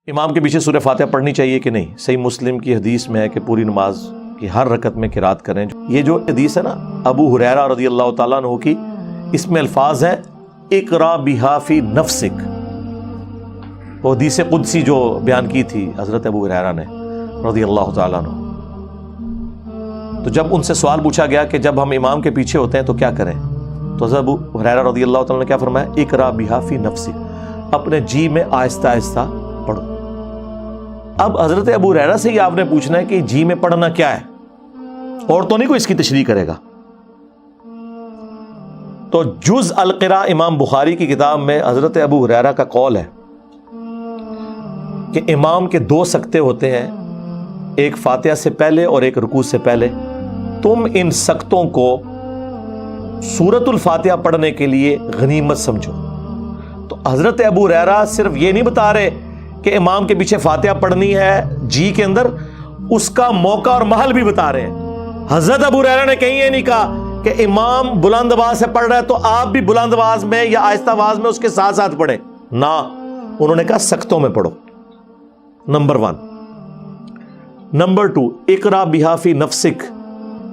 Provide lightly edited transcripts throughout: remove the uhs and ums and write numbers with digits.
امام کے پیچھے سورہ فاتحہ پڑھنی چاہیے کہ نہیں؟ صحیح مسلم کی حدیث میں ہے کہ پوری نماز کی ہر رکعت میں قرات کریں. یہ جو حدیث ہے نا ابو ہریرہ رضی اللہ تعالیٰ عنہ کی، اس میں الفاظ ہیں اقرا بہا فی نفسک. وہ حدیث قدسی جو بیان کی تھی حضرت ابو ہریرہ نے رضی اللہ تعالیٰ عنہ. تو جب ان سے سوال پوچھا گیا کہ جب ہم امام کے پیچھے ہوتے ہیں تو کیا کریں، تو حضرت ابو ہریرہ رضی اللہ تعالیٰ نے کیا فرمایا؟ اقرا بہا فی نفسک، اپنے جی میں آہستہ آہستہ پڑھو. اب حضرت ابو ہریرہ سے ہی آپ نے پوچھنا ہے کہ جی میں پڑھنا کیا ہے، اور تو نہیں کوئی اس کی تشریح کرے گا. تو جز القراء امام بخاری کی کتاب میں حضرت ابو ہریرہ کا قول ہے کہ امام کے دو سکتے ہوتے ہیں، ایک فاتحہ سے پہلے اور ایک رکوع سے پہلے. تم ان سکتوں کو سورۃ الفاتحہ پڑھنے کے لیے غنیمت سمجھو. تو حضرت ابو ہریرہ صرف یہ نہیں بتا رہے کہ امام کے پیچھے فاتحہ پڑھنی ہے جی کے اندر، اس کا موقع اور محل بھی بتا رہے ہیں. حضرت ابو ہریرہ نے کہیں یہ نہیں کہا کہ امام بلند آواز سے پڑھ رہا ہے تو آپ بھی بلند آواز میں یا آہستہ آواز میں اس کے ساتھ ساتھ پڑھیں. نہ، انہوں نے کہا سکتوں میں پڑھو. نمبر 1. نمبر 2، اقرا بہا فی نفسک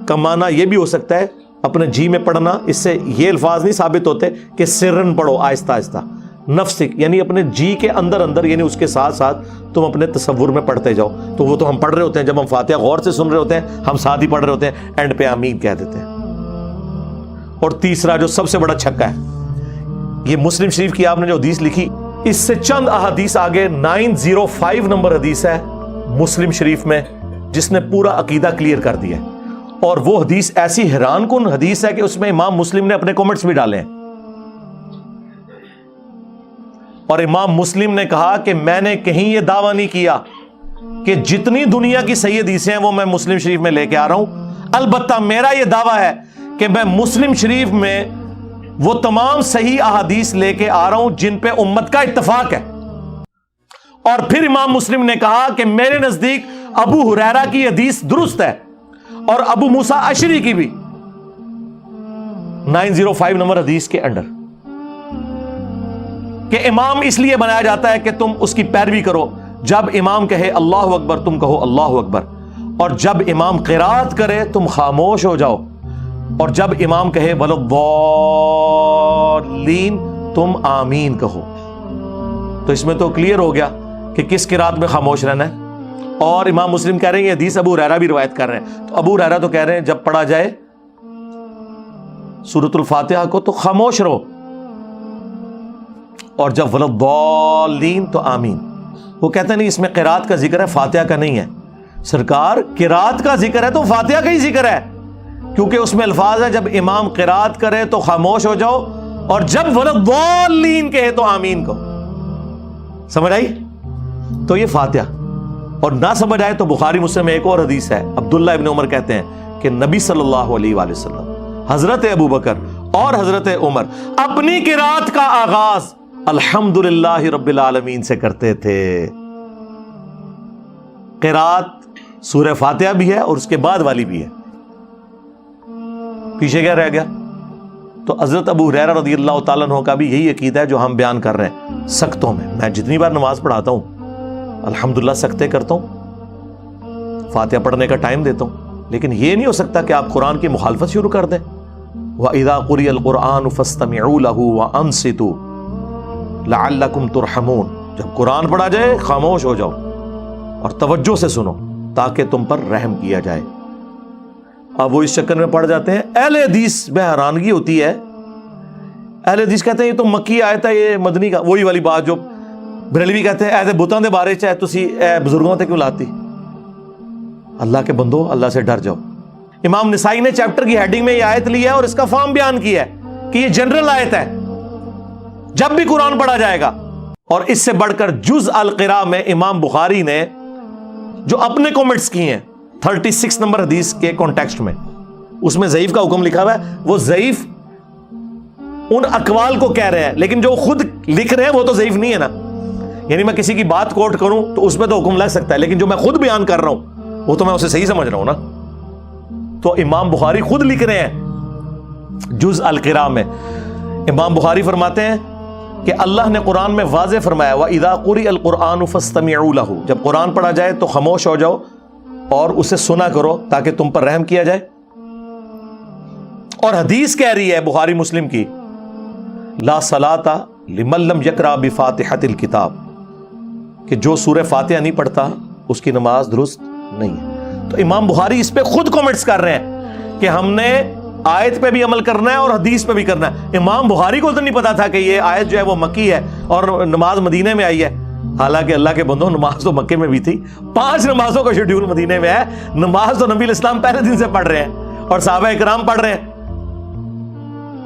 کا معنی یہ بھی ہو سکتا ہے اپنے جی میں پڑھنا. اس سے یہ الفاظ نہیں ثابت ہوتے کہ سرن پڑھو، آہستہ آہستہ. نفسک یعنی اپنے جی کے اندر اندر، یعنی اس کے ساتھ ساتھ تم اپنے تصور میں پڑھتے جاؤ. تو وہ تو ہم پڑھ رہے ہوتے ہیں، جب ہم فاتحہ غور سے سن رہے ہوتے ہیں ہم ساتھ ہی پڑھ رہے ہوتے ہیں، اینڈ پہ آمین کہہ دیتے ہیں. اور تیسرا جو سب سے بڑا چھکا ہے، یہ مسلم شریف کی آپ نے جو حدیث لکھی، اس سے چند احادیث آگے 905 نمبر حدیث ہے مسلم شریف میں جس نے پورا عقیدہ کلیئر کر دیا ہے. اور وہ حدیث ایسی حیران کن حدیث ہے کہ اس میں امام مسلم نے اپنے کمنٹس بھی ڈالے ہیں. اور امام مسلم نے کہا کہ میں نے کہیں یہ دعویٰ نہیں کیا کہ جتنی دنیا کی صحیح حدیثیں ہیں وہ میں مسلم شریف میں لے کے آ رہا ہوں. البتہ میرا یہ دعویٰ ہے کہ میں مسلم شریف میں وہ تمام صحیح احادیث لے کے آ رہا ہوں جن پہ امت کا اتفاق ہے. اور پھر امام مسلم نے کہا کہ میرے نزدیک ابو ہریرہ کی حدیث درست ہے اور ابو موسیٰ اشعری کی بھی 905 نمبر حدیث کے انڈر، کہ امام اس لیے بنایا جاتا ہے کہ تم اس کی پیروی کرو. جب امام کہے اللہ اکبر تم کہو اللہ اکبر، اور جب امام قرات کرے تم خاموش ہو جاؤ، اور جب امام کہے وَلَضَّالِّينَ تم آمین کہو. تو اس میں تو کلیئر ہو گیا کہ کس قرات میں خاموش رہنا ہے. اور امام مسلم کہہ رہے ہیں یہ حدیث ابو ہریرہ بھی روایت کر رہے ہیں. تو ابو ہریرہ تو کہہ رہے ہیں جب پڑھا جائے سورۃ الفاتحہ کو تو خاموش رہو، اور جب وَلَضَّالِّينَ تو آمین. وہ کہتے ہیں نہیں اس میں قرات کا ذکر ہے، فاتحہ کا نہیں ہے. سرکار قرات کا ذکر ہے تو فاتحہ کا ہی ذکر ہے، کیونکہ اس میں الفاظ ہے جب امام قرات کرے تو خاموش ہو جاؤ، اور جب وَلَضَّالِّينَ کہے تو آمین کہو. سمجھ آئی؟ تو یہ فاتحہ. اور نہ سمجھ آئے تو بخاری مسلم میں ایک اور حدیث ہے، عبداللہ ابن عمر کہتے ہیں کہ نبی صلی اللہ علیہ وآلہ وسلم، حضرت ابو بکر اور حضرت عمر اپنی قرات کا آغاز الحمدللہ رب العالمین سے کرتے تھے. قرات سورہ فاتحہ بھی ہے اور اس کے بعد والی بھی ہے. پیچھے کیا رہ گیا؟ تو حضرت ابو ہریرہ رضی اللہ تعالیٰ عنہ کا بھی یہی عقیدہ ہے جو ہم بیان کر رہے ہیں. سکتوں میں جتنی بار نماز پڑھاتا ہوں الحمدللہ سکتے کرتا ہوں، فاتحہ پڑھنے کا ٹائم دیتا ہوں، لیکن یہ نہیں ہو سکتا کہ آپ قرآن کی مخالفت شروع کر دیں. وَإِذَا قُرِئَ الْقُرْآنُ فَاسْتَمِعُوا لَهُ وَأَنصِتُوا لَعَلَّكُمْ تُرْحَمُونَ. جب قرآن پڑھا جائے خاموش ہو جاؤ اور توجہ سے سنو تاکہ تم پر رحم کیا جائے. اب وہ اس چکر میں پڑ جاتے ہیں. اہل حدیث میں حیرانگی ہوتی ہے، اہل حدیث کہتے ہیں یہ تو مکی آیت ہے، یہ مدنی کا. وہی والی بات جو بریلوی کہتے ہیں ایسے بتاں دے بارے چاہے تسی بزرگوں تے کیوں لاتی. اللہ کے بندو اللہ سے ڈر جاؤ. امام نسائی نے چیپٹر کی ہیڈنگ میں یہ آیت لی ہے اور اس کا فارم بیان کیا ہے کہ یہ جنرل آیت ہے جب بھی قرآن پڑھا جائے گا. اور اس سے بڑھ کر جز القراء میں امام بخاری نے جو اپنے کومنٹس کی ہیں 36 نمبر حدیث کے کانٹیکسٹ میں، اس میں ضعیف کا حکم لکھا ہوا ہے. وہ ضعیف ان اقوال کو کہہ رہے ہیں، لیکن جو خود لکھ رہے ہیں وہ تو ضعیف نہیں ہے نا. یعنی میں کسی کی بات کوٹ کروں تو اس میں تو حکم لگ سکتا ہے، لیکن جو میں خود بیان کر رہا ہوں وہ تو میں اسے صحیح سمجھ رہا ہوں نا. تو امام بخاری خود لکھ رہے ہیں جز القراء میں. امام بخاری فرماتے ہیں کہ اللہ نے قرآن میں واضح فرمایا وَإِذَا قُرِئَ الْقُرْآنُ فَاسْتَمِعُوا لَهُ، جب قرآن پڑھا جائے تو خاموش ہو جاؤ اور اسے سنا کرو تاکہ تم پر رحم کیا جائے۔ اور حدیث کہہ رہی ہے بخاری مسلم کی لا صلاۃ لمن لم یقرأ بفاتحۃ الکتاب، کہ جو سورہ فاتحہ نہیں پڑھتا اس کی نماز درست نہیں ہے۔ تو امام بخاری اس پہ خود کومنٹس کر رہے ہیں کہ ہم نے آیت پہ بھی عمل کرنا ہے اور حدیث پہ بھی کرنا ہے۔ امام بخاری کو تو نہیں پتا تھا کہ یہ آیت جو ہے وہ مکی ہے اور نماز مدینے میں آئی ہے، حالانکہ اللہ کے بندوں نماز تو مکے میں بھی تھی، 5 نمازوں کا شیڈیول مدینے میں ہے۔ نماز تو نبی الاسلام پہلے دن سے پڑھ رہے ہیں اور صحابہ اکرام پڑھ رہے ہیں۔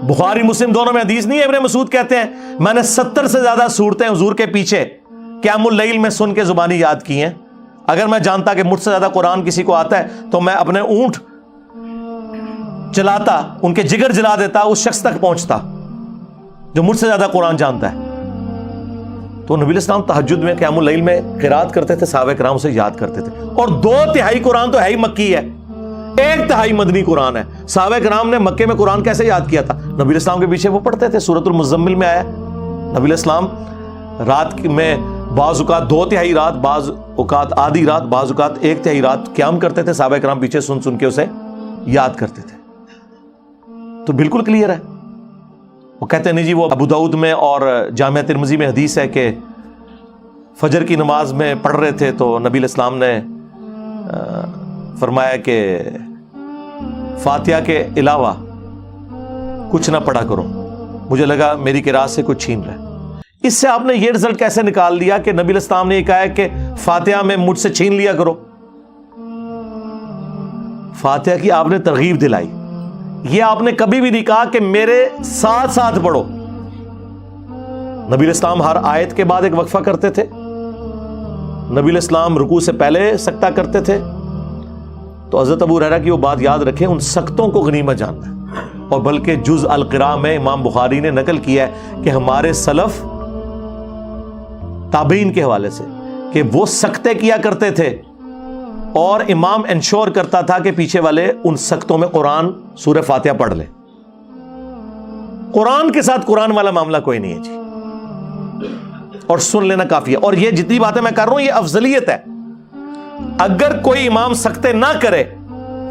بخاری مسلم دونوں میں حدیث نہیں ہے، ابن مسعود کہتے ہیں میں نے 70 سے زیادہ صورتیں حضور کے پیچھے قیام اللیل میں سن کے زبانی یاد کی ہیں۔ اگر میں جانتا کہ مجھ سے زیادہ قرآن کسی کو آتا ہے تو میں اپنے اونٹ چلاتا، ان کے جگر جلا دیتا، اس شخص تک پہنچتا جو مجھ سے زیادہ قرآن جانتا ہے۔ تو نبی الاسلام تہجد میں قیام اللیل میں قرات کرتے تھے، صحابہ کرام اسے یاد کرتے تھے۔ اور 2/3 قرآن تو ہے ہی مکی ہے، 1/3 مدنی قرآن ہے۔ صحابہ کرام نے مکے میں قرآن کیسے یاد کیا تھا؟ نبی الاسلام کے پیچھے وہ پڑھتے تھے۔ سورۃ المزمل میں آیا نبی الاسلام رات میں بعض اوقات 2/3 رات، بعض اوقات آدھی رات، بعض اوقات 1/3 رات قیام کرتے تھے، صحابہ کرام پیچھے سن سن کے اسے یاد کرتے تھے۔ تو بالکل کلیئر ہے۔ وہ کہتے ہیں نہیں جی وہ ابو داؤد میں اور جامعہ ترمذی میں حدیث ہے کہ فجر کی نماز میں پڑھ رہے تھے تو نبی الاسلام نے فرمایا کہ فاتحہ کے علاوہ کچھ نہ پڑھا کرو، مجھے لگا میری قرات سے کچھ چھین رہا ہے۔ اس سے آپ نے یہ رزلٹ کیسے نکال دیا کہ نبی الاسلام نے یہ کہا ہے کہ فاتحہ میں مجھ سے چھین لیا کرو؟ فاتحہ کی آپ نے ترغیب دلائی، یہ آپ نے کبھی بھی نہیں کہا کہ میرے ساتھ ساتھ پڑھو۔ نبی الاسلام ہر آیت کے بعد ایک وقفہ کرتے تھے، نبی الاسلام رکوع سے پہلے سکتہ کرتے تھے۔ تو حضرت ابو ہریرہ کی وہ بات یاد رکھیں، ان سکتوں کو غنیمت جاننا ہے۔ اور بلکہ جز القراء میں امام بخاری نے نقل کیا ہے کہ ہمارے سلف تابعین کے حوالے سے کہ وہ سکتے کیا کرتے تھے اور امام انشور کرتا تھا کہ پیچھے والے ان سکتوں میں قرآن سورہ فاتحہ پڑھ لیں۔ قرآن کے ساتھ قرآن والا معاملہ کوئی نہیں ہے جی، اور سن لینا کافی ہے۔ اور یہ جتنی باتیں میں کر رہا ہوں یہ افضلیت ہے۔ اگر کوئی امام سکتے نہ کرے،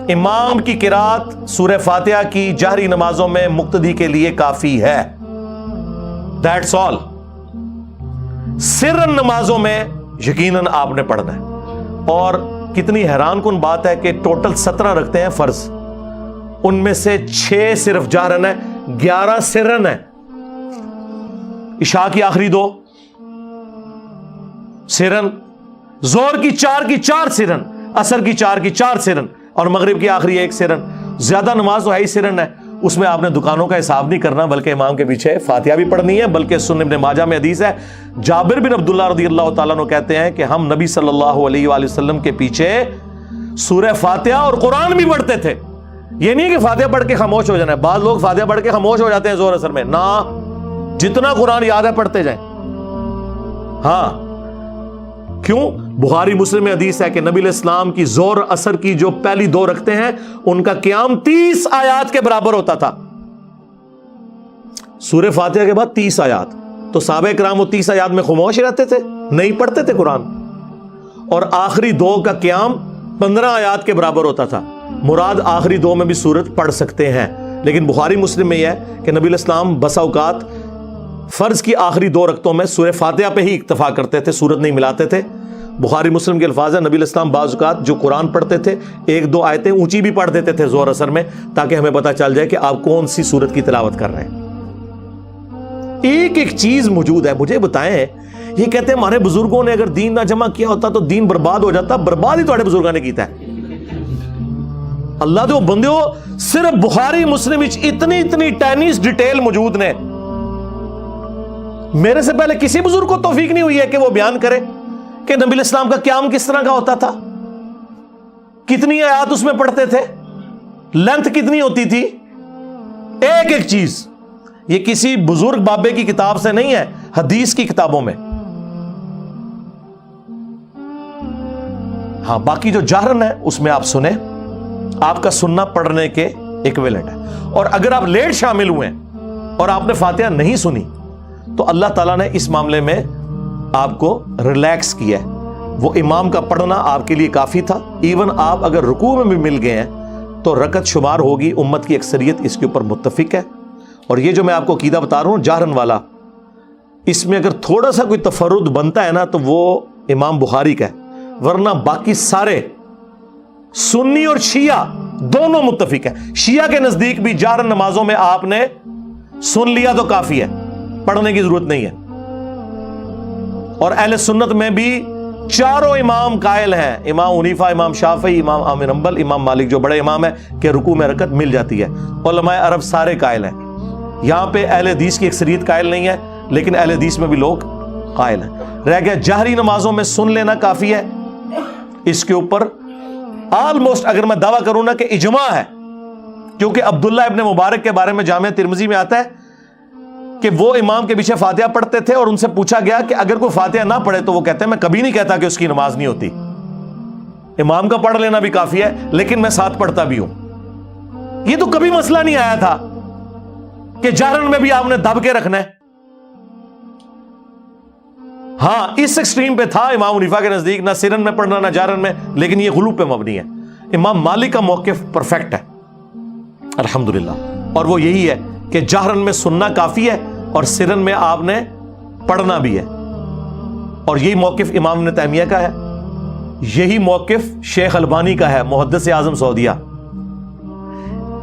امام کی قرات سورہ فاتحہ کی جہری نمازوں میں مقتدی کے لیے کافی ہے، دیٹس آل۔ سرن نمازوں میں یقیناً آپ نے پڑھنا ہے۔ اور کتنی حیران کن بات ہے کہ ٹوٹل 17 رکھتے ہیں فرض، ان میں سے 6 صرف جہرن ہے، 11 سرن ہے۔ عشاء کی آخری 2 سرن، زور کی 4 سرن، عصر کی 4 سرن، اور مغرب کی آخری 1 سرن۔ زیادہ نماز تو ہے ہی سرن ہے، اس میں آپ نے دکانوں کا حساب نہیں کرنا، بلکہ امام کے پیچھے فاتحہ بھی پڑھنی ہے۔ بلکہ سنن ابن ماجہ میں حدیث ہے، جابر بن عبداللہ رضی اللہ تعالیٰ عنہ کہتے ہیں کہ ہم نبی صلی اللہ علیہ وآلہ وسلم کے پیچھے سورہ فاتحہ اور قرآن بھی پڑھتے تھے۔ یہ نہیں کہ فاتحہ پڑھ کے خاموش ہو جانا ہے، بعض لوگ فاتحہ پڑھ کے خاموش ہو جاتے ہیں زور اثر میں، نہ، جتنا قرآن یاد ہے پڑھتے جائیں۔ ہاں، کیوں؟ بخاری مسلم میں حدیث ہے کہ نبی علیہ السلام کی زور اثر کی جو پہلی 2 رکھتے ہیں ان کا قیام 30 آیات کے برابر ہوتا تھا۔ سورہ فاتحہ کے بعد 30 آیات، تو صحابہ کرام وہ 30 آیات میں خاموش رہتے تھے، نہیں پڑھتے تھے قرآن۔ اور آخری 2 کا قیام 15 آیات کے برابر ہوتا تھا۔ مراد آخری 2 میں بھی سورت پڑھ سکتے ہیں، لیکن بخاری مسلم میں یہ ہے کہ نبی علیہ السلام بسا اوقات فرض کی آخری 2 رکعتوں میں سورہ فاتحہ پہ ہی اکتفا کرتے تھے، سورت نہیں ملاتے تھے۔ بخاری مسلم کے الفاظ ہیں، نبی علیہ السلام بعض اوقات جو قرآن پڑھتے تھے 1-2 آیتیں اونچی بھی پڑھ دیتے تھے زور اثر میں، تاکہ ہمیں پتہ چل جائے کہ آپ کون سی سورت کی تلاوت کر رہے ہیں۔ ایک ایک چیز موجود ہے۔ مجھے بتائیں، یہ کہتے ہیں ہمارے بزرگوں نے اگر دین نہ جمع کیا ہوتا تو دین برباد ہو جاتا، برباد ہی تھوڑے بزرگوں نے کیتا ہے۔ اللہ دے بندیو، صرف بخاری مسلم اتنی ٹینیس ڈیٹیل موجود نے، میرے سے پہلے کسی بزرگ کو توفیق نہیں ہوئی ہے کہ وہ بیان کرے کہ نبی علیہ السلام کا قیام کس طرح کا ہوتا تھا، کتنی آیات اس میں پڑھتے تھے، لینتھ کتنی ہوتی تھی، ایک ایک چیز۔ یہ کسی بزرگ بابے کی کتاب سے نہیں ہے، حدیث کی کتابوں میں۔ ہاں، باقی جو جہرن ہے اس میں آپ سنیں، آپ کا سننا پڑھنے کے ایکویلنٹ ہے۔ اور اگر آپ لیٹ شامل ہوئے اور آپ نے فاتحہ نہیں سنی تو اللہ تعالیٰ نے اس معاملے میں آپ کو ریلیکس کیا ہے. وہ امام کا پڑھنا آپ کے لیے کافی تھا. ایون آپ اگر رکوع میں بھی مل گئے ہیں تو رکعت شمار ہوگی. امت کی اکثریت اس کے اوپر متفق ہے. اور یہ جو میں آپ کو عقیدہ بتا رہا ہوں جہرن والا، اس میں اگر تھوڑا سا کوئی تفرد بنتا ہے نا تو وہ امام بخاری کا ہے، ورنہ باقی سارے سنی اور شیعہ دونوں متفق ہیں. شیعہ کے نزدیک بھی جہرن نمازوں میں آپ نے سن لیا تو کافی ہے، پڑھنے کی ضرورت نہیں ہے. اور اہل سنت میں بھی چاروں امام قائل ہیں، امام حنیفہ، امام شافعی، امام احمد حنبل، امام مالک جو بڑے امام ہیں کہ رکوع میں رکعت مل جاتی ہے. علماء عرب سارے قائل ہیں. یہاں پہ اہل حدیث کی اکثریت قائل نہیں ہے، لیکن اہل حدیث میں بھی لوگ قائل ہیں. رہ گیا جہری نمازوں میں سن لینا کافی ہے. اس کے اوپر آلموسٹ اگر میں دعویٰ کروں نا کہ اجماع ہے، کیونکہ عبداللہ ابن مبارک کے بارے میں جامعہ ترمذی میں آتا ہے کہ وہ امام کے پیچھے فاتحہ پڑھتے تھے اور ان سے پوچھا گیا کہ اگر کوئی فاتحہ نہ پڑھے تو وہ کہتے ہیں میں کبھی نہیں کہتا کہ اس کی نماز نہیں ہوتی، امام کا پڑھ لینا بھی کافی ہے لیکن میں ساتھ پڑھتا بھی ہوں. یہ تو کبھی مسئلہ نہیں آیا تھا کہ جہرن میں بھی آپ نے دب کے رکھنا ہے. ہاں اس ایکسٹریم پہ تھا امام حنیفہ کے نزدیک، نہ سرن میں پڑھنا نہ جہرن میں، لیکن یہ غلو پہ مبنی ہے. امام مالک کا موقف پرفیکٹ ہے الحمدللہ، اور وہ یہی ہے کہ جہرن میں سننا کافی ہے اور سرن میں آپ نے پڑھنا بھی ہے. اور یہی موقف امام ابن تیمیہ کا ہے، یہی موقف شیخ البانی کا ہے، محدث اعظم سعودیہ.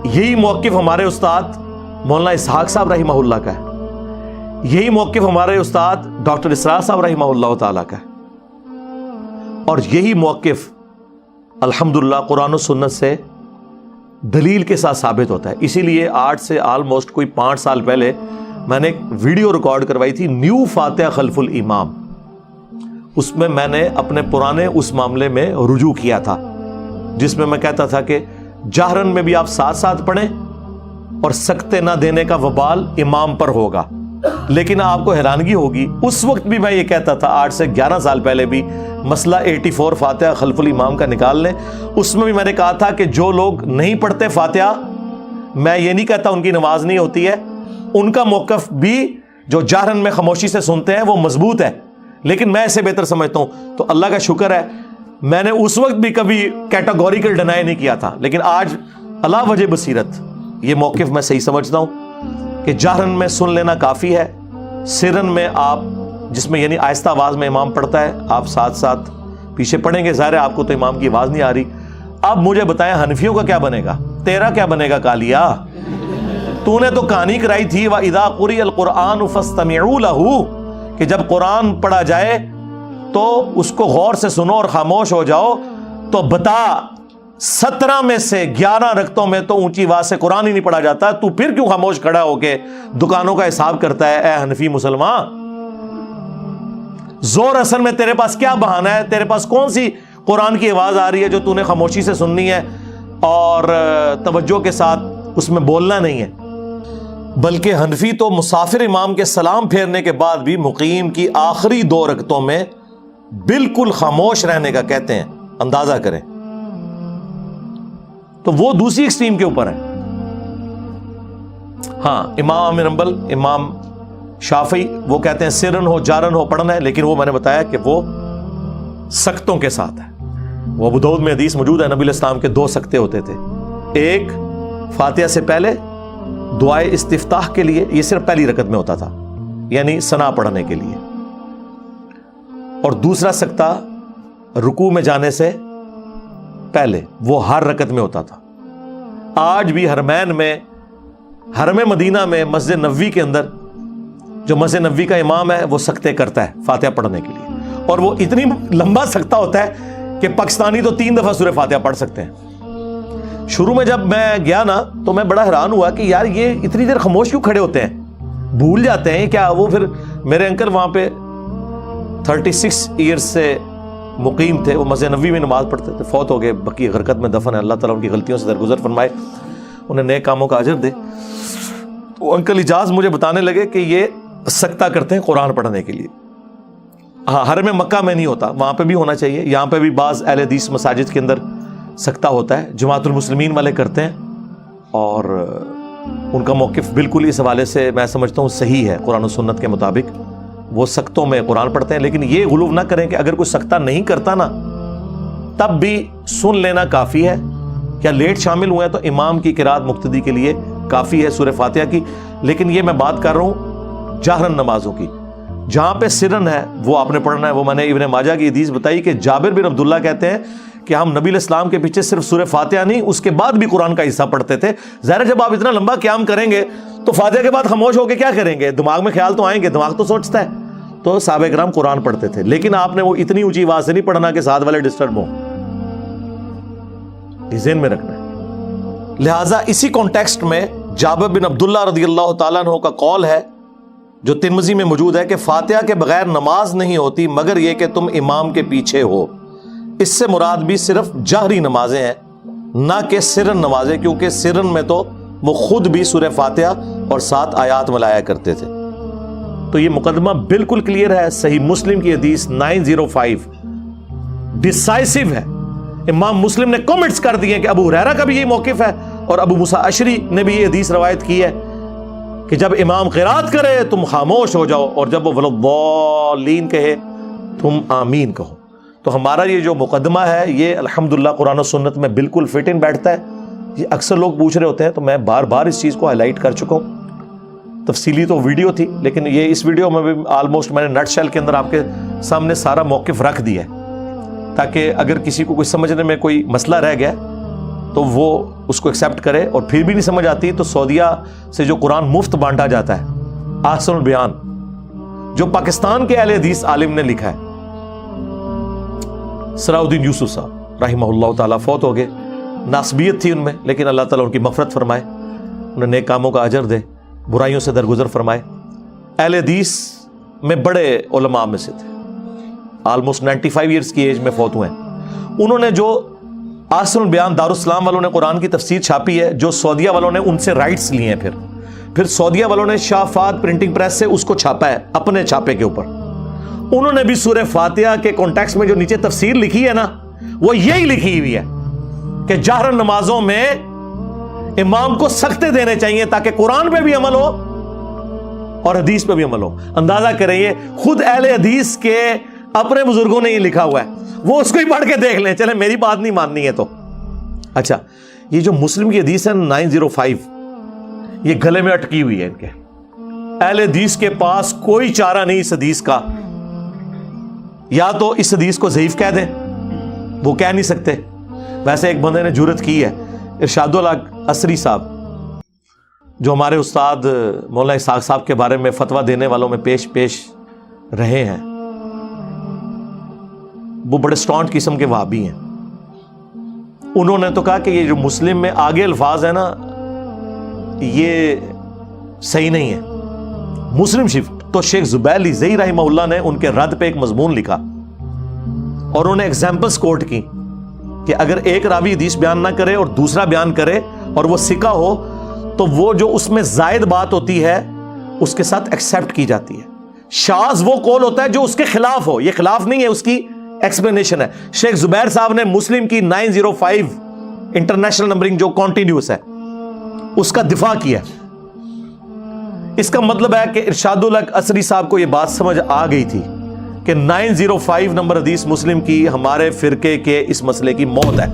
یہی موقف ہمارے استاد مولانا اسحاق صاحب رحمہ اللہ کا ہے. یہی موقف ہمارے استاد ڈاکٹر اسرار صاحب رحمہ اللہ تعالیٰ کا ہے. اور یہی موقف الحمدللہ قرآن و سنت سے دلیل کے ساتھ ثابت ہوتا ہے. اسی لیے آج سے آلموسٹ کوئی 5 سال پہلے میں نے ایک ویڈیو ریکارڈ کروائی تھی، نیو فاتحہ خلف الامام. اس میں میں نے اپنے پرانے اس معاملے میں رجوع کیا تھا، جس میں میں کہتا تھا کہ جہرن میں بھی آپ ساتھ ساتھ پڑھیں اور سکتے نہ دینے کا وبال امام پر ہوگا. لیکن آپ کو حیرانگی ہوگی، اس وقت بھی میں یہ کہتا تھا، 8 سے 11 سال پہلے بھی، مسئلہ 84 فاتحہ خلف الامام کا نکال لیں. اس میں بھی میں نے کہا تھا کہ جو لوگ نہیں پڑھتے فاتحہ، میں یہ نہیں کہتا ان کی نماز نہیں ہوتی ہے، ان کا موقف بھی جو جہرن میں خاموشی سے سنتے ہیں وہ مضبوط ہے، لیکن میں اسے بہتر سمجھتا ہوں. تو اللہ کا شکر ہے میں نے اس وقت بھی کبھی کیٹاگوریکل ڈینائی نہیں کیا تھا، لیکن آج اللہ وجہ بصیرت یہ موقف میں صحیح سمجھتا ہوں کہ جہرن میں سن لینا کافی ہے. سرن میں آپ، جس میں یعنی آہستہ آواز میں امام پڑھتا ہے، آپ ساتھ ساتھ پیچھے پڑھیں گے. ظاہر ہے آپ کو تو امام کی آواز نہیں آ رہی. اب مجھے بتائیں حنفیوں کا کیا بنے گا، تیرا کیا بنے گا کالیا؟ تو نے تو کہانی کرائی تھی وَإِذَا قُرِئَ الْقُرْآنُ فَاسْتَمِعُوا لَهُ، کہ جب قرآن پڑھا جائے تو اس کو غور سے سنو اور خاموش ہو جاؤ. تو بتا 17 میں سے 11 رکعتوں میں تو اونچی آواز سے قرآن ہی نہیں پڑھا جاتا، تو پھر کیوں خاموش کھڑا ہو کے دکانوں کا حساب کرتا ہے اے حنفی مسلمان؟ زور اثر میں تیرے پاس کیا بہانہ ہے؟ تیرے پاس کون سی قرآن کی آواز آ رہی ہے جو تو نے خاموشی سے سننی ہے اور توجہ کے ساتھ اس میں بولنا نہیں ہے؟ بلکہ حنفی تو مسافر امام کے سلام پھیرنے کے بعد بھی مقیم کی آخری 2 رکعتوں میں بالکل خاموش رہنے کا کہتے ہیں. اندازہ کریں. تو وہ دوسری ایکسٹریم کے اوپر ہے. ہاں امام احمد حنبل، امام شافعی وہ کہتے ہیں سرن ہو جارن ہو پڑھنا ہے، لیکن وہ میں نے بتایا کہ وہ سکتوں کے ساتھ ہے. وہ ابو داؤد میں حدیث موجود ہے، نبی علیہ السلام کے 2 سکتے ہوتے تھے. ایک فاتحہ سے پہلے دعائے استفتاح کے لیے، یہ صرف پہلی رکعت میں ہوتا تھا، یعنی ثنا پڑھنے کے لیے. اور دوسرا سکتہ رکوع میں جانے سے پہلے، وہ ہر رکعت میں ہوتا تھا. آج بھی حرمین میں، حرم مدینہ میں مسجد نبوی کے اندر جو مسجد نبوی کا امام ہے وہ سکتے کرتا ہے فاتحہ پڑھنے کے لیے، اور وہ اتنی لمبا سکتہ ہوتا ہے کہ پاکستانی تو 3 دفعہ سورہ فاتحہ پڑھ سکتے ہیں. شروع میں جب میں گیا نا تو میں بڑا حیران ہوا کہ یار یہ اتنی دیر خاموش کیوں کھڑے ہوتے ہیں، بھول جاتے ہیں کیا؟ وہ پھر میرے انکل وہاں پہ 36 ایئرز سے مقیم تھے، وہ مسجد نبوی میں نماز پڑھتے تھے، فوت ہو گئے، بقیہ غرقت میں دفن ہے. اللہ تعالیٰ ان کی غلطیوں سے درگزر فرمائے، انہیں نیک کاموں کا اجر دے. وہ انکل اجاز مجھے بتانے لگے کہ یہ سکتہ کرتے ہیں قرآن پڑھنے کے لیے. ہاں حرم مکہ میں نہیں ہوتا، وہاں پہ بھی ہونا چاہیے. یہاں پہ بھی بعض اہل حدیث مساجد کے اندر سکتہ ہوتا ہے، جماعت المسلمین والے کرتے ہیں. اور ان کا موقف بالکل اس حوالے سے میں سمجھتا ہوں صحیح ہے، قرآن و سنت کے مطابق وہ سختوں میں قرآن پڑھتے ہیں، لیکن یہ غلو نہ کریں کہ اگر کوئی سختہ نہیں کرتا نا تب بھی سن لینا کافی ہے، یا لیٹ شامل ہوئے ہیں تو امام کی قرات مقتدی کے لیے کافی ہے سورہ فاتحہ کی۔ لیکن یہ میں بات کر رہا ہوں جہرن نمازوں کی، جہاں پہ سرن ہے وہ آپ نے پڑھنا ہے۔ وہ میں نے ابن ماجہ کی حدیث بتائی کہ جابر بن عبداللہ کہتے ہیں کہ ہم نبی علیہ السلام کے پیچھے صرف سورہ فاتحہ نہیں، اس کے بعد بھی قرآن کا حصہ پڑھتے تھے۔ ظاہر جب آپ اتنا لمبا قیام کریں گے تو فاتحہ کے بعد خاموش ہو کے کیا کریں گے؟ دماغ میں خیال تو آئیں گے، دماغ تو سوچتا ہے۔ تو صحابہ کرام قرآن پڑھتے تھے، لیکن آپ نے وہ اتنی اونچی آواز سے نہیں پڑھنا کہ ساتھ والے ڈسٹرب ہوں، یہ ذہن میں رکھنا ہے۔ لہٰذا اسی کانٹیکسٹ میں جابر بن عبداللہ رضی اللہ تعالیٰ عنہ کا قول ہے جو ترمذی میں موجود ہے کہ فاتحہ کے بغیر نماز نہیں ہوتی مگر یہ کہ تم امام کے پیچھے ہو۔ اس سے مراد بھی صرف جہری نمازیں ہیں، نہ کہ سرن نمازیں، کیونکہ سرن میں تو وہ خود بھی سورہ فاتحہ اور 7 آیات ملایا کرتے تھے۔ تو یہ مقدمہ بالکل کلیئر ہے، صحیح مسلم کی حدیث 905 ڈیسائسو ہے۔ امام مسلم نے کمنٹس کر دیے کہ ابو ہریرہ کا بھی یہی موقف ہے، اور ابو موسیٰ اشعری نے بھی یہ حدیث روایت کی ہے کہ جب امام قرات کرے تم خاموش ہو جاؤ، اور جب وہ وَلَضَّالِّينَ کہے تم آمین کہو۔ تو ہمارا یہ جو مقدمہ ہے یہ الحمدللہ قرآن و سنت میں بالکل فٹ ان بیٹھتا ہے۔ یہ اکثر لوگ پوچھ رہے ہوتے ہیں تو میں بار بار اس چیز کو ہائی لائٹ کر چکا ہوں، تفصیلی تو ویڈیو تھی، لیکن یہ اس ویڈیو میں بھی آلموسٹ میں نے نٹ شیل کے اندر آپ کے سامنے سارا موقف رکھ دیا ہے، تاکہ اگر کسی کو کوئی سمجھنے میں کوئی مسئلہ رہ گیا تو وہ اس کو ایکسیپٹ کرے، اور پھر بھی نہیں سمجھ آتی تو سعودیہ سے جو قرآن مفت بانٹا جاتا ہے احسن البیان، جو پاکستان کے اہل حدیث عالم نے لکھا ہے، صلاح الدین یوسف صاحب رحمہ اللہ تعالیٰ فوت ہو گئے، ناسبیت تھی ان میں، لیکن اللہ تعالیٰ ان کی مغفرت فرمائے، انہیں نیک کاموں کا اجر دے، برائیوں سے درگزر فرمائے۔ اہل حدیث میں بڑے علماء میں سے تھے، آلموسٹ 95 ایئرس کی ایج میں فوت ہوئے ہیں۔ انہوں نے جو احسن البیان دارالاسلام والوں نے قرآن کی تفسیر چھاپی ہے، جو سعودیہ والوں نے ان سے رائٹس لیے ہیں، پھر سعودیہ والوں نے شاہ فہد پرنٹنگ پریس سے اس کو چھاپا ہے اپنے چھاپے کے اوپر۔ انہوں نے بھی سورہ فاتحہ کے کانٹیکسٹ میں جو نیچے تفسیر لکھی ہے نا، وہ یہی لکھی ہوئی ہے کہ جہرن نمازوں میں امام کو سختے دینے چاہیے تاکہ قرآن پہ بھی عمل ہو اور حدیث پہ بھی عمل ہو۔ اندازہ کریں، یہ خود اہل حدیث کے اپنے بزرگوں نے یہ لکھا ہوا ہے، وہ اس کو ہی پڑھ کے دیکھ لیں، چلیں میری بات نہیں ماننی ہے تو۔ اچھا، یہ جو مسلم کی حدیث ہے 905، یہ گلے میں اٹکی ہوئی ہے ان کے۔ اہل حدیث کے پاس کوئی چارہ نہیں اس حدیث کا، یا تو اس حدیث کو ضعیف کہہ دیں، وہ کہہ نہیں سکتے۔ ویسے ایک بندے نے جرت کی ہے، ارشاد الحق عصری صاحب، جو ہمارے استاد مولانا اسحاق صاحب کے بارے میں فتویٰ دینے والوں میں پیش رہے ہیں، وہ بڑے سٹرانٹ قسم کے وہابی ہیں۔ انہوں نے تو کہا کہ یہ جو مسلم میں آگے الفاظ ہیں نا، یہ صحیح نہیں ہے۔ مسلم شریف تو شیخ زبیر لیزئی رحمہ اللہ نے ان کے رد پہ ایک مضمون لکھا، اور انہوں نے ایگزامپلس کوٹ کی کہ اگر ایک راوی حدیث بیان نہ کرے اور دوسرا بیان کرے اور وہ ثقہ ہو تو وہ جو اس میں زائد بات ہوتی ہے اس کے ساتھ ایکسیپٹ کی جاتی ہے۔ شاذ وہ قول ہوتا ہے جو اس کے خلاف ہو، یہ خلاف نہیں ہے، اس کی ایکسپلینیشن ہے۔ شیخ زبیر صاحب نے مسلم کی 905 انٹرنیشنل نمبرنگ جو کانٹینیوس ہے اس کا دفاع کیا۔ اس کا مطلب ہے کہ ارشاد الحق عصری صاحب کو یہ بات سمجھ آ گئی تھی کہ 905 نمبر حدیث مسلم کی ہمارے فرقے کے اس مسئلے کی موت ہے،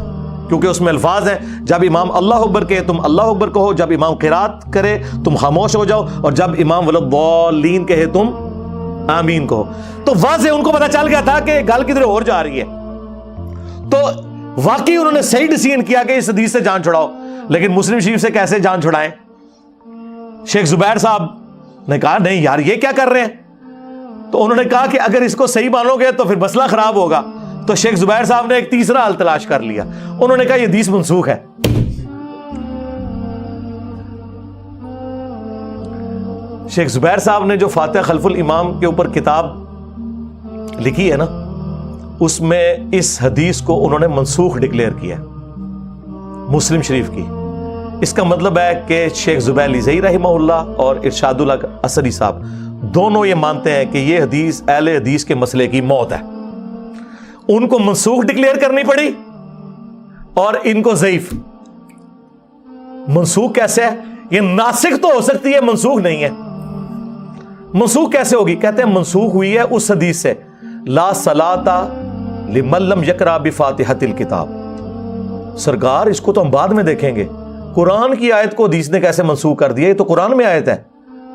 کیونکہ اس میں الفاظ ہیں جب امام اللہ اکبر کہے تم اللہ اکبر کہو، جب امام قرات کرے تم خاموش ہو جاؤ، اور جب امام وَلَضَّالِّينَ کہے تم آمین کہو۔ تو واضح ان کو پتا چل گیا تھا کہ گل کدھر اور جا رہی ہے، تو واقعی انہوں نے صحیح ڈیسیژن کیا کہ اس حدیث سے جان چھڑاؤ۔ لیکن مسلم شریف سے کیسے جان چھڑائیں؟ شیخ زبیر صاحب نے کہا نہیں یار یہ کیا کر رہے ہیں، تو انہوں نے کہا کہ اگر اس کو صحیح مانو گے تو پھر مسئلہ خراب ہوگا۔ تو شیخ زبیر صاحب نے ایک تیسرا حل تلاش کر لیا، انہوں نے کہا یہ حدیث منسوخ ہے۔ شیخ زبیر صاحب نے جو فاتحہ خلف الامام کے اوپر کتاب لکھی ہے نا، اس میں اس حدیث کو انہوں نے منسوخ ڈکلیئر کیا مسلم شریف کی۔ اس کا مطلب ہے کہ شیخ زبیر لیزئی رحمہ اللہ اور ارشاد الحق عصری صاحب دونوں یہ مانتے ہیں کہ یہ حدیث اہل حدیث کے مسئلے کی موت ہے، ان کو منسوخ ڈکلیئر کرنی پڑی اور ان کو ضعیف۔ منسوخ کیسے ہے؟ یہ ناسخ تو ہو سکتی ہے، منسوخ نہیں ہے۔ منسوخ کیسے ہوگی؟ کہتے ہیں منسوخ ہوئی ہے اس حدیث سے لا صلاۃ لمن لم یقرأ بفاتحۃ الکتاب۔ سرکار اس کو تو ہم بعد میں دیکھیں گے، قرآن کی آیت کو حدیث نے کیسے منسوخ کر دیا؟ یہ تو قرآن میں آیت ہے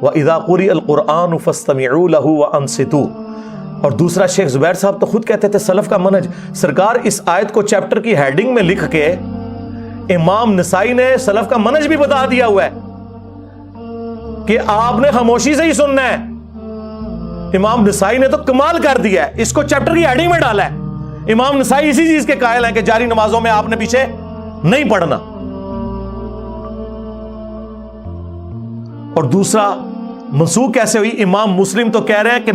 وَإِذَا قُرِئَ الْقُرْآنُ فَاسْتَمِعُوا لَهُ وَأَنصِتُوا۔ اور دوسرا شیخ زبیر صاحب تو خود کہتے تھے سلف کا منہج، سرکار اس آیت کو چیپٹر کی ہیڈنگ میں لکھ کے امام نسائی نے سلف کا منہج بھی بتا دیا ہوا ہے کہ آپ نے خاموشی سے ہی سننا ہے۔ امام نسائی نے تو کمال کر دیا ہے، اس کو چیپٹر کی ہیڈنگ میں ڈالا ہے۔ امام نسائی اسی چیز کے قائل ہیں کہ جاری نمازوں میں آپ نے پیچھے نہیں پڑھنا۔ اور دوسرا منسوخ کیسے ہوئی؟ امام مسلم تو کہہ رہے ہیں کہ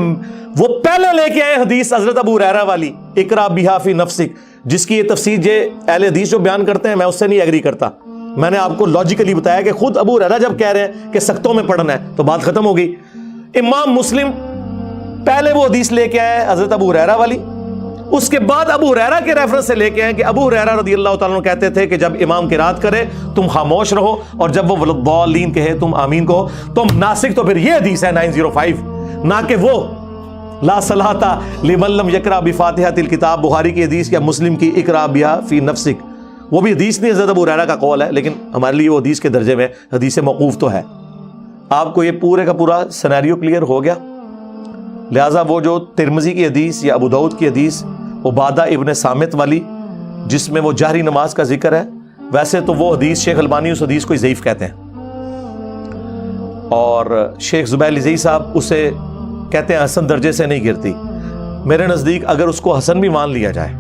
وہ پہلے لے کے آئے حدیث حضرت ابو ہریرہ والی اقرا بہا فی نفسک، جس کی یہ تفسیر اہل حدیث جو بیان کرتے ہیں میں اس سے نہیں ایگری کرتا۔ میں نے آپ کو لاجیکلی بتایا کہ خود ابو ہریرہ جب کہہ رہے ہیں کہ سختوں میں پڑھنا ہے تو بات ختم ہو گئی۔ امام مسلم پہلے وہ حدیث لے کے آئے حضرت ابو ہریرہ والی، اس کے بعد ابو ہریرہ کے ریفرنس سے لے کے آئے کہ ابو ہریرہ رضی اللہ تعالیٰ عنہ کہتے تھے کہ جب امام قرات کرے تم خاموش رہو، اور جب وہ ولضالین کہے تم آمین کہو۔ تم ناسک تو پھر یہ حدیث ہے 905، نہ کہ وہ لا صلاۃ لمن لم یقرأ بفاتحۃ الکتاب، بخاری کی حدیث یا مسلم کی اقرا بہا فی نفسک۔ وہ بھی حدیث نہیں، حضرت ابو ہریرہ کا قول ہے، لیکن ہمارے لیے وہ حدیث کے درجے میں حدیث موقوف تو ہے۔ آپ کو یہ پورے کا پورا سینیریو کلیئر ہو گیا؟ لہٰذا وہ جو ترمذی کی حدیث یا ابو داؤد کی حدیث عبادہ ابن صامت والی جس میں وہ جہری نماز کا ذکر ہے، ویسے تو وہ حدیث شیخ البانی اس حدیث کو ضعیف کہتے ہیں، اور شیخ زبیر علی صاحب اسے کہتے ہیں حسن درجے سے نہیں گرتی۔ میرے نزدیک اگر اس کو حسن بھی مان لیا جائے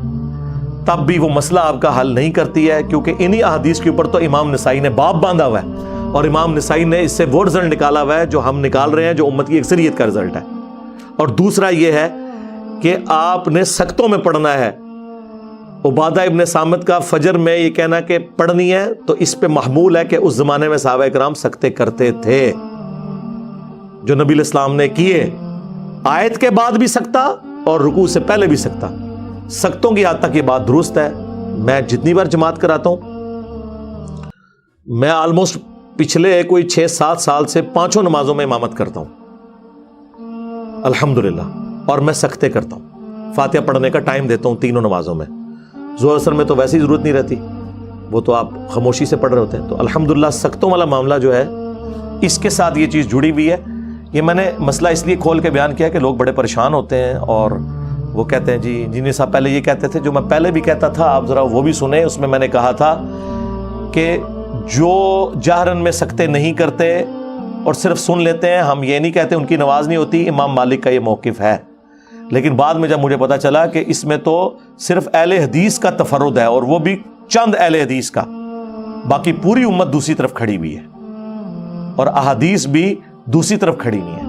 تب بھی وہ مسئلہ آپ کا حل نہیں کرتی ہے، کیونکہ انہی احادیث کے اوپر تو امام نسائی نے باب باندھا ہوا ہے، اور امام نسائی نے اس سے وہ رزلٹ نکالا ہوا ہے جو ہم نکال رہے ہیں، جو امت کی اکثریت کا رزلٹ ہے۔ اور دوسرا یہ ہے کہ آپ نے سختوں میں پڑھنا ہے۔ عبادہ ابن صامت کا فجر میں یہ کہنا کہ پڑھنی ہے تو اس پہ محمول ہے کہ اس زمانے میں صحابہ کرام سکتے کرتے تھے، جو نبی الاسلام نے کیے، آیت کے بعد بھی سکتا اور رکوع سے پہلے بھی سکتا۔ سختوں کی حد تک یہ بات درست ہے۔ میں جتنی بار جماعت کراتا ہوں، میں آلموسٹ پچھلے کوئی 6-7 سال سے 5 نمازوں میں امامت کرتا ہوں الحمدللہ، اور میں سکتے کرتا ہوں، فاتحہ پڑھنے کا ٹائم دیتا ہوں 3 نمازوں میں۔ ظہر اثر میں تو ویسے ہی ضرورت نہیں رہتی، وہ تو آپ خاموشی سے پڑھ رہے ہوتے ہیں۔ تو الحمدللہ سختوں والا معاملہ جو ہے اس کے ساتھ یہ چیز جڑی ہوئی ہے۔ یہ میں نے مسئلہ اس لیے کھول کے بیان کیا کہ لوگ بڑے پریشان ہوتے ہیں، اور وہ کہتے ہیں جی جنہیں صاحب پہلے یہ کہتے تھے، جو میں پہلے بھی کہتا تھا آپ ذرا وہ بھی سنیں۔ اس میں میں نے کہا تھا کہ جو جہرن میں سکتے نہیں کرتے اور صرف سن لیتے ہیں، ہم یہ نہیں کہتے ان کی نماز نہیں ہوتی، امام مالک کا یہ موقف ہے، لیکن بعد میں جب مجھے پتا چلا کہ اس میں تو صرف اہل حدیث کا تفرد ہے، اور وہ بھی چند اہل حدیث کا، باقی پوری امت دوسری طرف کھڑی ہوئی ہے، اور احادیث بھی دوسری طرف کھڑی ہوئی ہیں۔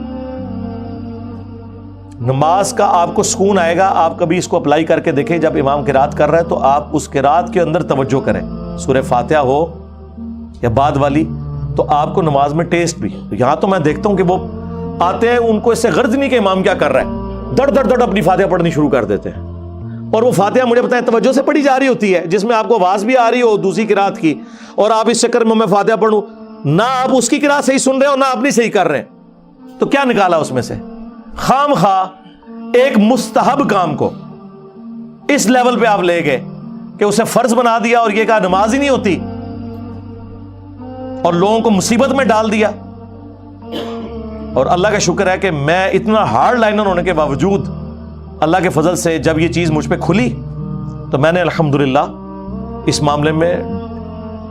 نماز کا آپ کو سکون آئے گا، آپ کبھی اس کو اپلائی کر کے دیکھیں، جب امام قرات کر رہا ہے تو آپ اس قرات کے اندر توجہ کریں، سورہ فاتحہ ہو یا بعد والی، تو آپ کو نماز میں ٹیسٹ بھی۔ یہاں تو میں دیکھتا ہوں کہ وہ آتے ہیں، ان کو اس سے غرض نہیں کہ امام کیا کر رہا ہے، دڑ دڑ دڑ اپنی فاتحہ پڑھنی شروع کر دیتے ہیں، اور وہ فاتحہ مجھے پتا ہے توجہ سے پڑھی جا رہی ہوتی ہے، جس میں آپ کو آواز بھی آ رہی ہو دوسری قرات کی، اور آپ اس چکر میں فاتحہ پڑھوں، نہ آپ اس کی قرات صحیح سن رہے ہو نہ اپنی صحیح کر رہے ہیں، تو کیا نکالا اس میں سے؟ خام خواہ ایک مستحب کام کو اس لیول پہ آپ لے گئے کہ اسے فرض بنا دیا، اور یہ کہا نماز ہی نہیں ہوتی، اور لوگوں کو مصیبت میں ڈال دیا۔ اور اللہ کا شکر ہے کہ میں اتنا ہارڈ لائنر ہونے کے باوجود اللہ کے فضل سے جب یہ چیز مجھ پہ کھلی تو میں نے الحمدللہ اس معاملے میں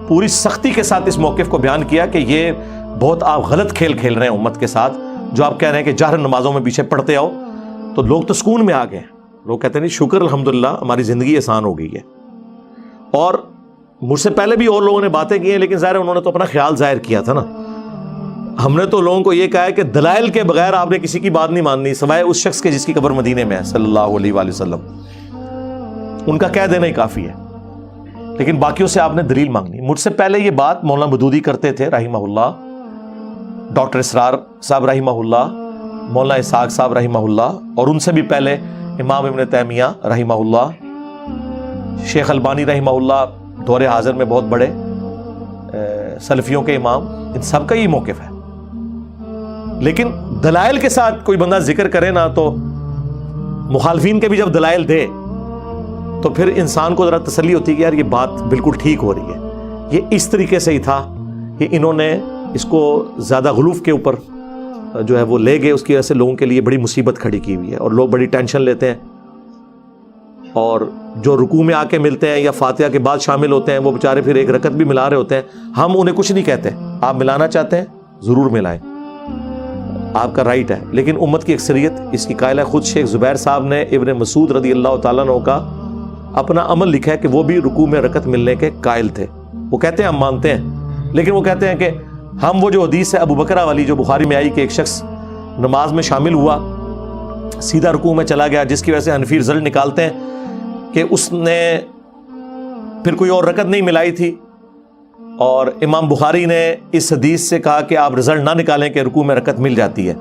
پوری سختی کے ساتھ اس موقف کو بیان کیا کہ یہ بہت آپ غلط کھیل کھیل رہے ہیں امت کے ساتھ، جو آپ کہہ رہے ہیں کہ جہر نمازوں میں پیچھے پڑھتے آؤ۔ تو لوگ تو سکون میں آ گئے، لوگ کہتے ہیں نہیں شکر الحمدللہ ہماری زندگی آسان ہو گئی ہے۔ اور مجھ سے پہلے بھی اور لوگوں نے باتیں کی ہیں، لیکن ظاہر انہوں نے تو اپنا خیال ظاہر کیا تھا نا۔ ہم نے تو لوگوں کو یہ کہا ہے کہ دلائل کے بغیر آپ نے کسی کی بات نہیں ماننی، سوائے اس شخص کے جس کی قبر مدینے میں ہے صلی اللہ علیہ وآلہ وسلم، ان کا کہہ دینا ہی کافی ہے، لیکن باقیوں سے آپ نے دلیل مانگنی۔ مجھ سے پہلے یہ بات مولانا مودودی کرتے تھے رحمہ اللہ، ڈاکٹر اسرار صاحب رحمہ اللہ، مولانا اسحاق صاحب رحمہ اللہ، اور ان سے بھی پہلے امام ابن تیمیہ رحمہ اللہ، شیخ البانی رحمہ اللہ دور حاضر میں بہت بڑے سلفیوں کے امام، ان سب کا یہ موقف ہے. لیکن دلائل کے ساتھ کوئی بندہ ذکر کرے نا تو مخالفین کے بھی جب دلائل دے تو پھر انسان کو ذرا تسلی ہوتی ہے کہ یار یہ بات بالکل ٹھیک ہو رہی ہے. یہ اس طریقے سے ہی تھا کہ انہوں نے اس کو زیادہ غلوف کے اوپر جو ہے وہ لے گئے، اس کی وجہ سے لوگوں کے لیے بڑی مصیبت کھڑی کی ہوئی ہے اور لوگ بڑی ٹینشن لیتے ہیں. اور جو رکوع میں آ کے ملتے ہیں یا فاتحہ کے بعد شامل ہوتے ہیں وہ بیچارے پھر ایک رکعت بھی ملا رہے ہوتے ہیں. ہم انہیں کچھ نہیں کہتے، آپ ملانا چاہتے ہیں ضرور ملائیں، آپ کا رائٹ ہے. لیکن امت کی اکثریت اس کی قائل ہے. خود شیخ زبیر صاحب نے ابن مسعود رضی اللہ تعالیٰ عنہ کا اپنا عمل لکھا ہے کہ وہ بھی رکوع میں رکعت ملنے کے قائل تھے. وہ کہتے ہیں ہم مانتے ہیں، لیکن وہ کہتے ہیں کہ ہم وہ جو حدیث ہے ابو بکرہ والی جو بخاری میں آئی کہ ایک شخص نماز میں شامل ہوا سیدھا رکوع میں چلا گیا، جس کی وجہ سے حنفی رزلٹ نکالتے ہیں کہ اس نے پھر کوئی اور رکعت نہیں ملائی تھی. اور امام بخاری نے اس حدیث سے کہا کہ آپ رزلٹ نہ نکالیں کہ رکوع میں رکعت مل جاتی ہے،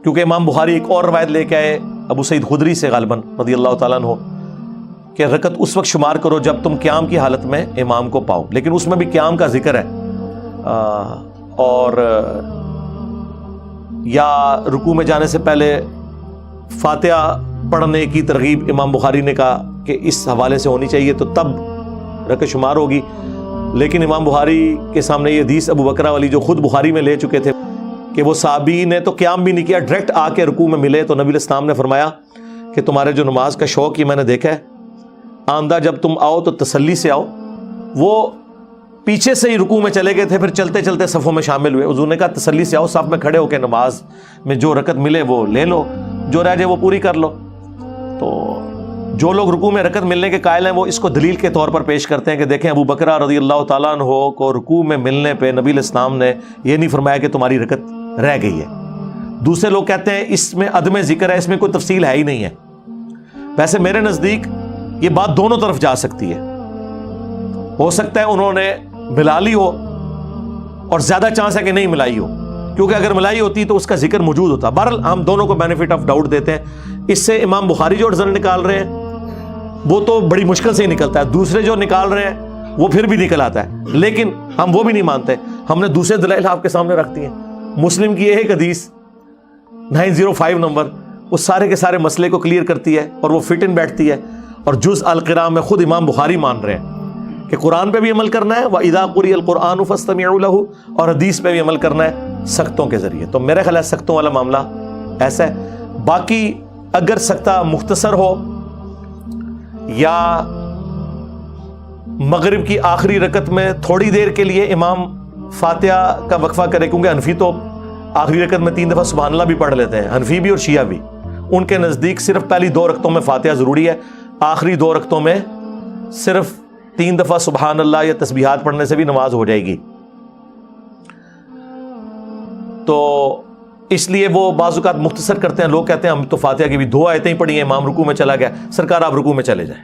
کیونکہ امام بخاری ایک اور روایت لے کے آئے ابو سعید خدری سے غالباً رضی اللہ تعالیٰ عنہ کہ رکعت اس وقت شمار کرو جب تم قیام کی حالت میں امام کو پاؤ. لیکن اس میں بھی قیام کا ذکر ہے. اور یا رکوع میں جانے سے پہلے فاتحہ پڑھنے کی ترغیب امام بخاری نے کہا کہ اس حوالے سے ہونی چاہیے تو تب رکعت شمار ہوگی. لیکن امام بخاری کے سامنے یہ حدیث ابو بکرہ والی جو خود بخاری میں لے چکے تھے کہ وہ صحابی نے تو قیام بھی نہیں کیا، ڈائریکٹ آ کے رکوع میں ملے، تو نبی الاسلام نے فرمایا کہ تمہارے جو نماز کا شوق یہ میں نے دیکھا ہے، آندہ جب تم آؤ تو تسلی سے آؤ. وہ پیچھے سے ہی رکوع میں چلے گئے تھے، پھر چلتے چلتے صفوں میں شامل ہوئے. حضور نے کہا تسلی سے آؤ، صف میں کھڑے ہو کے نماز میں جو رکعت ملے وہ لے لو، جو رہ جائے وہ پوری کر لو. تو جو لوگ رکوع میں رکعت ملنے کے قائل ہیں وہ اس کو دلیل کے طور پر پیش کرتے ہیں کہ دیکھیں ابو بکرہ رضی اللہ تعالیٰ عنہ کو رکوع میں ملنے پہ نبی الاسلام نے یہ نہیں فرمایا کہ تمہاری رکعت رہ گئی ہے. دوسرے لوگ کہتے ہیں اس میں عدم ذکر ہے، اس میں کوئی تفصیل ہے ہی نہیں ہے. ویسے میرے نزدیک یہ بات دونوں طرف جا سکتی ہے. ہو سکتا ہے انہوں نے ملا لی ہو اور زیادہ چانس ہے کہ نہیں ملائی ہو، کیونکہ اگر ملائی ہوتی تو اس کا ذکر موجود ہوتا. بہرحال ہم دونوں کو بینیفٹ آف ڈاؤٹ دیتے ہیں. اس سے امام بخاری جو رزلٹ نکال رہے ہیں وہ تو بڑی مشکل سے ہی نکلتا ہے، دوسرے جو نکال رہے ہیں وہ پھر بھی نکل آتا ہے. لیکن ہم وہ بھی نہیں مانتے، ہم نے دوسرے دلائل آپ کے سامنے رکھ دی ہیں. مسلم کی ایک حدیث 905 نمبر وہ سارے کے سارے مسئلے کو کلیئر کرتی ہے اور وہ فٹ ان بیٹھتی ہے. اور جز القراء میں خود امام بخاری مان رہے ہیں کہ قرآن پہ بھی عمل کرنا ہے، وَإِذَا قُرِئَ الْقُرْآنُ فَاسْتَمِعُوا لَهُ، اور حدیث پہ بھی عمل کرنا ہے سختوں کے ذریعے. تو میرے خیال ہے سختوں والا معاملہ ایسا ہے. باقی اگر سختہ مختصر ہو یا مغرب کی آخری رکعت میں تھوڑی دیر کے لیے امام فاتحہ کا وقفہ کرے، کیونکہ حنفی تو آخری رکعت میں 3 دفعہ سبحان اللہ بھی پڑھ لیتے ہیں، حنفی بھی اور شیعہ بھی. ان کے نزدیک صرف پہلی 2 رکعتوں میں فاتحہ ضروری ہے، آخری 2 رکعتوں میں صرف 3 دفعہ سبحان اللہ یا تسبیحات پڑھنے سے بھی نماز ہو جائے گی. تو اس لیے وہ بعض اوقات مختصر کرتے ہیں. لوگ کہتے ہیں ہم تو فاتحہ کی بھی 2 آیتیں ہی پڑھی ہیں، امام رکوع میں چلا گیا. سرکار آپ رکوع میں چلے جائیں،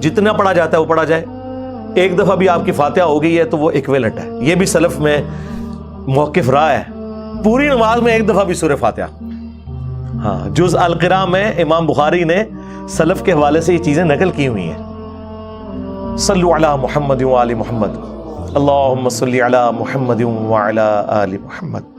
جتنا پڑھا جاتا ہے وہ پڑھا جائے. ایک دفعہ بھی آپ کی فاتحہ ہو گئی ہے تو وہ ایکویلنٹ ہے. یہ بھی سلف میں موقف رہا ہے، پوری نماز میں ایک دفعہ بھی سورہ فاتحہ. ہاں، جز القراء میں امام بخاری نے سلف کے حوالے سے یہ چیزیں نقل کی ہوئی ہیں. صلو علی محمد و آل محمد، اللہم صلی علی محمد و علی آل محمد.